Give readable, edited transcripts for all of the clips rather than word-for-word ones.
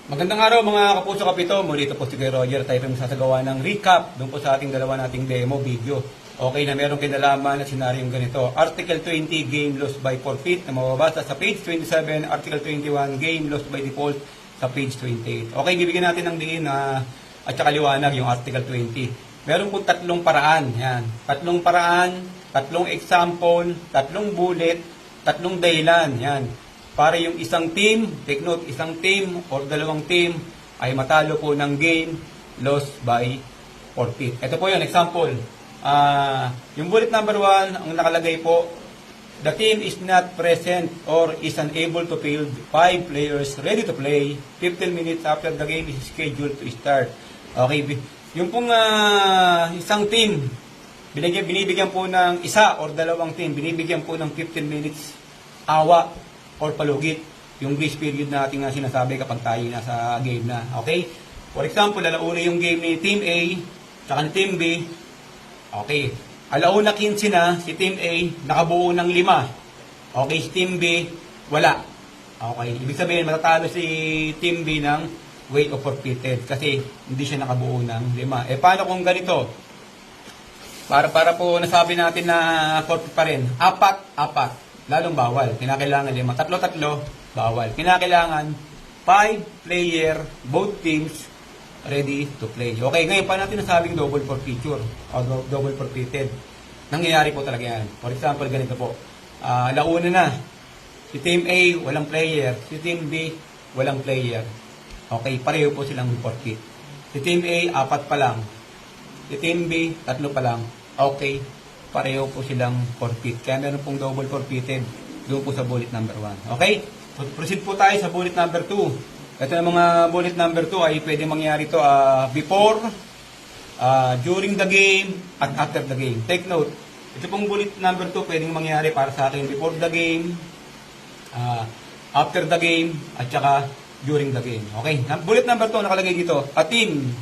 Magandang araw mga kapuso kapito. Muli ito po si Kuya Roger. Tayo po magsasagawa ng recap doon po sa ating dalawa nating demo video. Okay na meron kinalaman na senaryong ganito. Article 20, game lost by forfeit na mababasa sa page 27. Article 21, game lost by default sa page 28. Okay, bibigyan natin ng diin at saka liwanag yung Article 20. Meron pong tatlong paraan. Yan. Tatlong paraan, tatlong example, tatlong bullet, tatlong dahilan. Yan. Para yung isang team, take note, isang team or dalawang team ay matalo po ng game lost by forfeit. Ito po yun, example. Yung bullet number 1, ang nakalagay po, the team is not present or is unable to field 5 players ready to play 15 minutes after the game is scheduled to start. Okay, yung pong isang team, binibigyan po ng isa or dalawang team, binibigyan po ng 15 minutes awa or palugit, yung grace period natin nga sinasabi kapag tayo nasa game na. Okay? For example, alauna yung game ni Team A, tsaka ni Team B. Okay. Alauna 15 na, si Team A, nakabuo ng 5. Okay, si Team B, wala. Okay. Ibig sabihin, matatalo si Team B ng weight of forfeited kasi hindi siya nakabuo ng 5. Eh, paano kung ganito? Para po nasabi natin na forfeit pa rin. 4. Lalong bawal. Kinakailangan 5. 3, bawal. Kinakailangan 5 player, both teams, ready to play. Okay, ngayon pa natin nasabing double forfeiture o double forfeited. Nangyayari po talaga yan. For example, ganito po. Launa na. Si Team A, walang player. Si Team B, walang player. Okay, pareho po silang forfeit. Si Team A, 4 pa lang. Si Team B, 3 pa lang. Okay, pareho po silang forfeit. Kaya meron pong double forfeited doon po sa bullet number 1. Okay? Proceed po tayo sa bullet number 2. Ito yung mga bullet number 2 ay pwede mangyari to before, during the game, at after the game. Take note. Ito pong bullet number 2 pwedeng mangyari para sa akin before the game, after the game, at saka during the game. Okay? Bullet number 2 nakalagay dito. A team,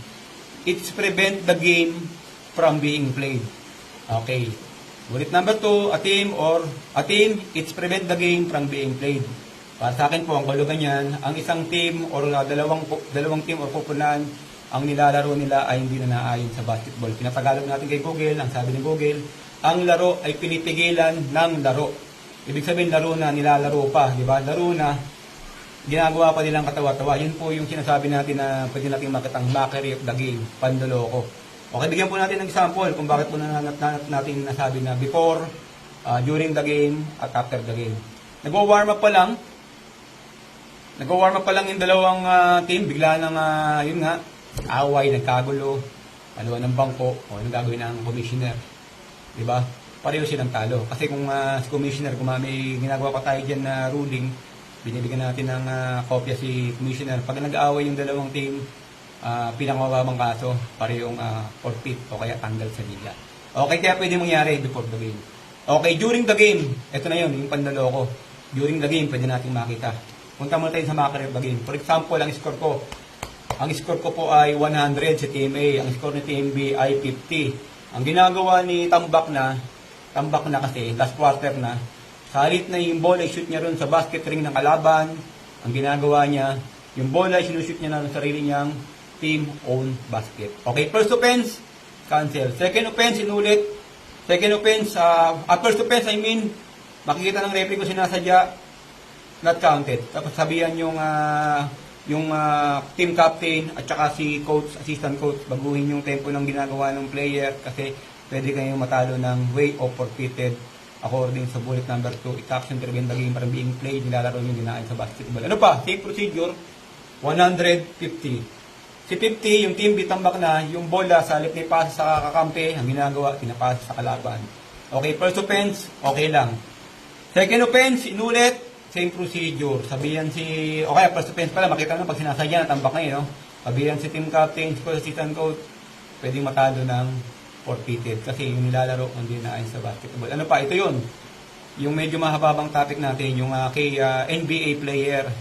it's prevent the game from being played. Okay. Bullet number 2, a team, it's prevent the game from being played. Para sa akin po, ang kalugan yan, ang isang team or dalawang team or pupunan, ang nilalaro nila ay hindi na naayon sa basketball. Pinatagalog natin kay Google, ang sabi ni Google, ang laro ay pinipigilan ng laro. Ibig sabihin, laro na, nilalaro pa, di ba? Laro na, ginagawa pa nilang katawa-tawa. Yun po yung sinasabi natin na pwede natin makitang mockery of the game, pandoloko. Okay, bigyan po natin ng example kung bakit po natin nasabi na before, during the game, at after the game. Nag-warm up pa lang yung dalawang team, bigla nang, yun nga, away, nagkagulo, paluan ng bangko, o anong gagawin ng commissioner. Diba? Pareho silang talo. Kasi kung si commissioner, kung may ginagawa pa tayo dyan na ruling, binibigyan natin ng kopya si commissioner. Pag nag-aaway yung dalawang team, pinangmababang kaso, parehong forfeit o kaya tanggal sa liga. Okay, kaya pwede mangyari before the game. Okay, during the game, ito na yun, yung pandaloko. During the game, pwede natin makita. Punta muna tayo sa mockery of the game. For example, ang score ko po ay 100 sa Team A. Ang score ni Team B ay 50. Ang ginagawa ni tambak na kasi, last quarter na, salit na yung bola, i-shoot niya ron sa basket ring ng kalaban. Ang ginagawa niya, yung bola, sinushoot niya na sa sarili niyang team-owned basket. Okay, first offense, cancel. Second offense, inulit. Second offense, first offense, makikita ng referee ko sinasadya, not counted. Tapos sabihan yung team captain at saka si coach, assistant coach, baguhin yung tempo ng ginagawa ng player kasi pwede kayong matalo ng way of forfeited according sa bullet number 2. It's action prevent the game from being played, nilalaro yung dinaan sa basketball. Ano pa? Safe procedure, 150. Si 50, yung team bitambak na, yung bola sa halip na ipasa sa kakampi, ang ginagawa, pinapasa sa kalaban. Okay, first offense, okay lang. Second offense, inulit, same procedure. Sabihan okay, first offense pala, makita na pag sinasadya, natambak na yun, no? Sabihan si team captain, si assistant coach, pwedeng matalo ng forfeited kasi yung nilalaro hindi na ayon sa basketball. Ano pa, ito yun. Yung medyo mahababang topic natin, yung kay NBA player,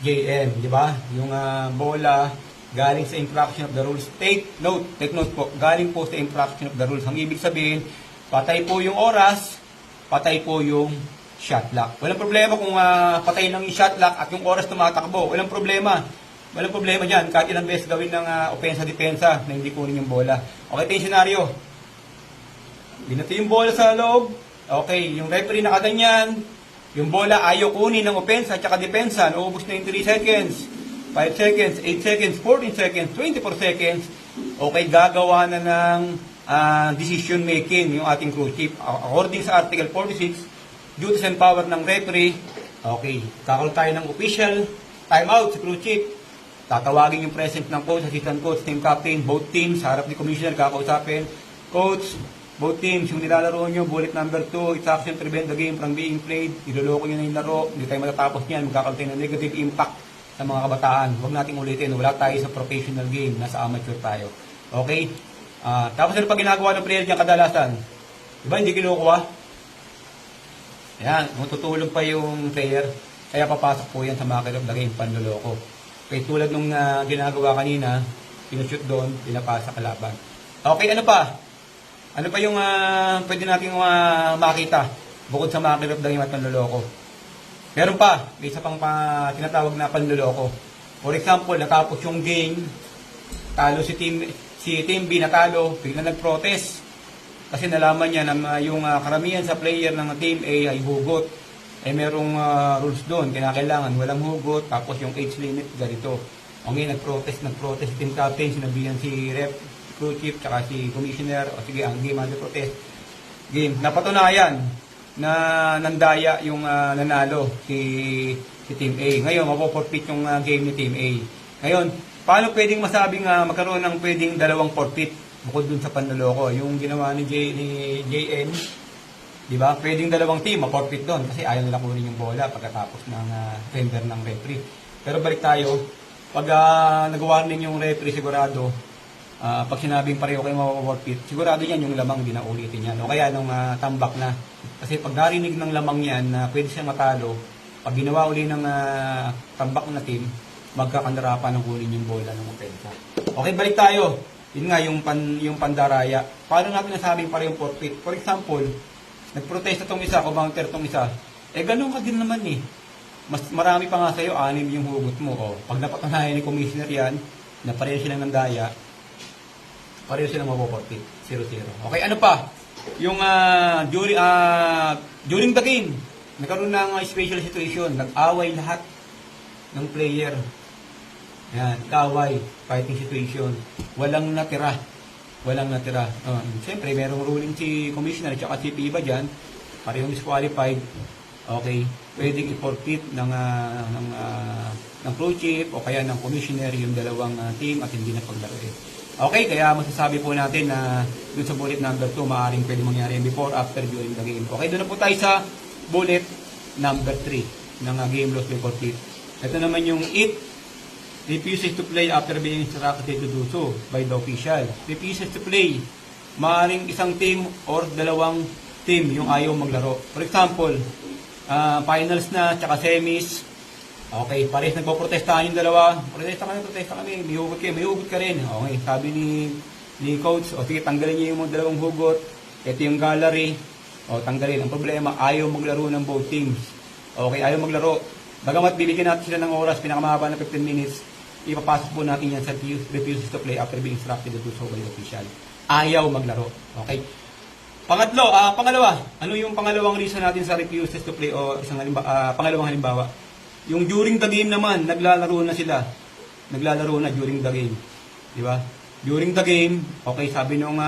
JM, di ba? Yung bola, galing sa infraction of the rules. Take note po, galing po sa infraction of the rules. Ang ibig sabihin, patay po yung oras, patay po yung shot clock. Walang problema kung patay lang yung shot clock at yung oras tumatakbo. Walang problema. Walang problema dyan. Kahit ilang beses gawin ng opensa-depensa na hindi kunin yung bola. Okay, ito yung senaryo. Binato yung bola sa loob. Okay, yung referee nakaganyan. Yung bola ayaw kunin ng opensa at saka depensa. Naubos na yung 3 seconds, 5 seconds, 8 seconds, 14 seconds, 24 seconds. Okay, gagawa na ng decision making yung ating crew chief. According sa Article 46, duties and power ng referee. Okay, kakaroon tayo ng official timeout sa crew chief. Tatawagin yung present ng coach, assistant coach, team captain, both teams, sa harap ni commissioner, kakausapin. Coach, both teams, yung nilalaro nyo, bullet number 2, it's action prevent the game from being played. Iloloko nyo na yung laro, hindi tayo matatapos niyan, magkakaroon tayo ng negative impact sa mga kabataan. Huwag nating ulitin, wala tayo sa professional game, nasa amateur tayo. Okay? Tapos ano pa ginagawa ng player dyan kadalasan? Diba, hindi kinukuha? Ayan, matutulong pa yung player, kaya papasok po yan sa market of the game, panloloko. Okay, tulad nung ginagawa kanina, pinushoot doon, pinapasa kalaban. Okay, ano pa? Ano pa yung pwede natin makita bukod sa market of the game at panloloko? Meron pa, may isa pang tinatawag na panloloko. For example, natapos yung game, talo si team B natalo, bigla nag-protest. Kasi nalaman niya na yung karamihan sa player ng team A ay hugot. Merong rules doon, kailangan walang hugot, tapos yung age limit ganito. Okay, nag-protest si team captain, sinabihan si ref, crew chief, tsaka si commissioner, o sige, ang game under protest. Game, napatunayan na nandaya yung nanalo si team A. Ngayon, mapoforfeit yung game ni team A. Ngayon, paano pwedeng masabing magkaroon ng pwedeng dalawang forfeit bukod dun sa panloloko? Yung ginawa ni JN, di ba? Pwedeng dalawang team ma-forfeit doon kasi ayaw nila kunin yung bola pagkatapos ng tender ng referee. Pero balik tayo, pag nag-warning yung referee, sigurado, pag sinabing pareho kayo ma-forfeit, sigurado yan yung lamang, hindi na ulitin yan. O kaya nung tambak na. Kasi pag narinig ng lamang yan na pwede siyang matalo, pag ginawa uli ng tambak na team, magkakandarapa ng kunin yung bola ng opensa. Okay, balik tayo. Yun nga, yung pandaraya. Paano natin nasabing parehong forfeit? For example, nagprotesta tong isa, kumounter tong isa. Ganun ka din naman eh. Mas marami pa nga sa'yo, 6 yung hugot mo. Pag napatunayan ni commissioner yan, na pareho silang nandaya, pareho silang mapoporfeit. 0-0. Okay, ano pa? Yung during the game, nagkaroon ng special situation. Nag-away lahat ng player. Yan, nag-away, fighting situation. Walang natira. Siyempre, merong ruling si commissioner at si PIBA dyan, parehong disqualified. Okay, pwedeng i-forfeit ng crew chief o kaya ng commissioner yung dalawang team at hindi na paglaro. Okay, kaya masasabi po natin na dun sa bullet number 2, maaaring pwede mangyari before, after, during the game. Okay, doon na po tayo sa bullet number 3 ng game loss by forfeit. Ito naman yung refuses to play after being instructed to do so by the official. Refuses to play. Maaring isang team or dalawang team yung ayaw maglaro. For example, finals na, tsaka semis. Okay, pares nagpo-protestahan yung dalawa. Protesta kami. May hugot ka rin. Okay, sabi ni coach, sige, tanggalin niyo yung dalawang hugot. Ito yung gallery. Tanggalin. Ang problema, ayaw maglaro ng both teams. Okay, ayaw maglaro. Bagamat bibigyan natin sila ng oras, pinakamahaba na 15 minutes, ipapasok po natin yan sa refuses to play after being instructed to do so by the official. Ayaw maglaro. Okay? Pangalawa. Ano yung pangalawang reason natin sa refuses to play o pangalawang halimbawa? Yung during the game naman, naglalaro na sila. Naglalaro na during the game. Di ba? During the game, okay, sabi nung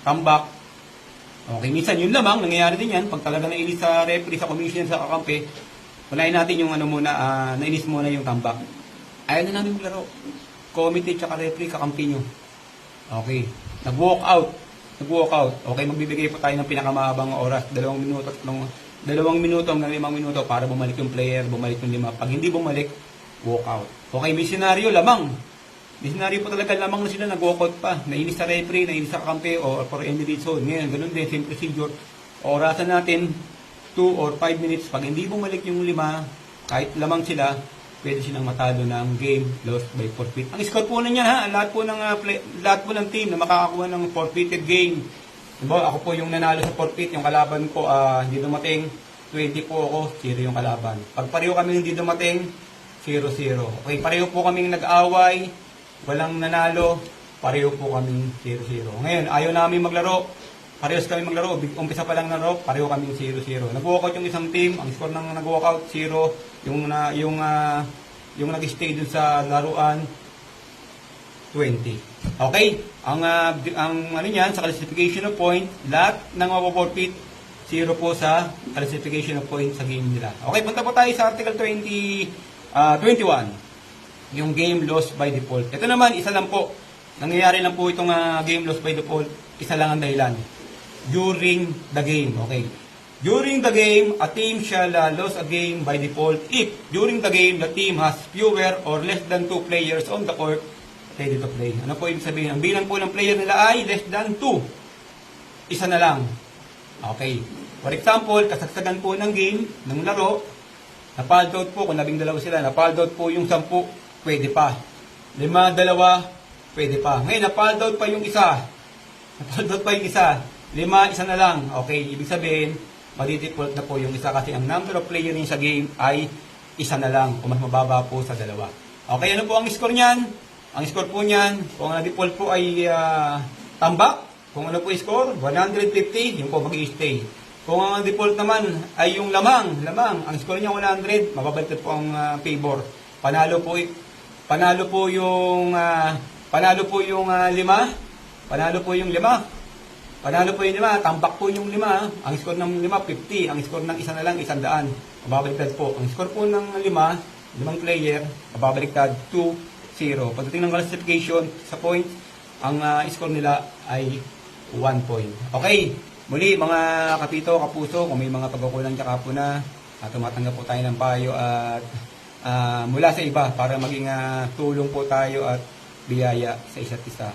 comeback, okay, minsan yun lamang, nangyayari din yan, pag talaga nainis sa referee, sa commission, sa kakampi, unahin natin yung nainis muna yung comeback. Ayaw na namin maglaro. Committee tsaka referee, kakampi nyo. Okay. Nag-walk out. Okay, magbibigay po tayo ng pinakamahabang oras. 2 minuto hanggang 5 minuto para bumalik yung player, bumalik yung 5. Pag hindi bumalik, walk out. Okay, may senaryo, lamang. May senaryo po talaga, lamang na sila, nag-walk out pa. Nainis sa referee, nainis sa kakampi, or for any reason. Ngayon, ganun din, same procedure. Orasan natin, 2 or 5 minutes. Pag hindi bumalik yung 5, kahit lamang sila, pwede silang matalo ng game lost by forfeit. Ang score po na yan, lahat po ng team na makakakuha ng forfeited game. Diba, ako po yung nanalo sa forfeit, yung kalaban ko hindi dumating, 20 po ako, 0 yung kalaban. Pag pareho kami hindi dumating, 0-0. Okay, pareho po kaming nag-away, walang nanalo, pareho po kaming 0-0. Ngayon, ayaw namin maglaro, parehas kami maglaro, umpisa pa lang ng laro, pareho kaming 0-0. Nag-walkout yung isang team, ang score ng nag-walkout 0, yung nag-stay dun sa laruan 20. Okay? Ang ano niyan sa classification of point, lahat ng mapo-forfeit 0 po sa classification of point sa game nila. Okay, punta po tayo sa article 21. Yung game lost by default. Ito naman, isa lang po. Nangyayari lang po itong game lost by default. Isa lang ang dahilan. During the game. Okay. During the game, a team shall lose a game by default if during the game the team has fewer or less than 2 players on the court ready to play. Ano po ibig sabihin? Ang bilang po ng player nila ay less than 2. Isa na lang. Okay. For example, kasagsagan po ng game, ng laro, na-fouled out po, kung 12 sila, na-fouled out po yung 10, pwede pa. 5, 2, pwede pa. Ngayon, na-fouled out pa yung isa. Na-fouled out pa yung isa. 5, isa na lang. Okay, ibig sabihin, madi-default na po yung isa kasi ang number of player niya sa game ay isa na lang, kung mas mababa po sa 2. Okay, ano po ang score niyan? Ang score po niyan, kung ang default po ay tambak, kung ano po yung score, 150, yung po mag-i-stay. Kung ang default naman ay yung lamang, ang score niya 100, mababaliktad po ang favor. Panalo po yung 5, tambak po yung 5, ang score ng 5, 50, ang score ng isa na lang, 100, mababaliktad po. Ang score po ng 5 player, mababaliktad 2-0. Pagdating ng classification sa point, ang score nila ay 1 point. Okay, muli mga kapito, kapuso, kung may mga pagkukulang tsaka po na, tumatanggap po tayo ng payo at mula sa iba para maging tulong po tayo at biyaya sa isa't isa.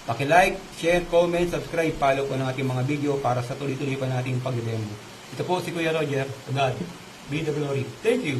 Paki-like, share, comment, subscribe, follow po ng ating mga video para sa tuloy-tuloy pa nating pag-demo. Ito po si Kuya Roger. God be the glory. Thank you.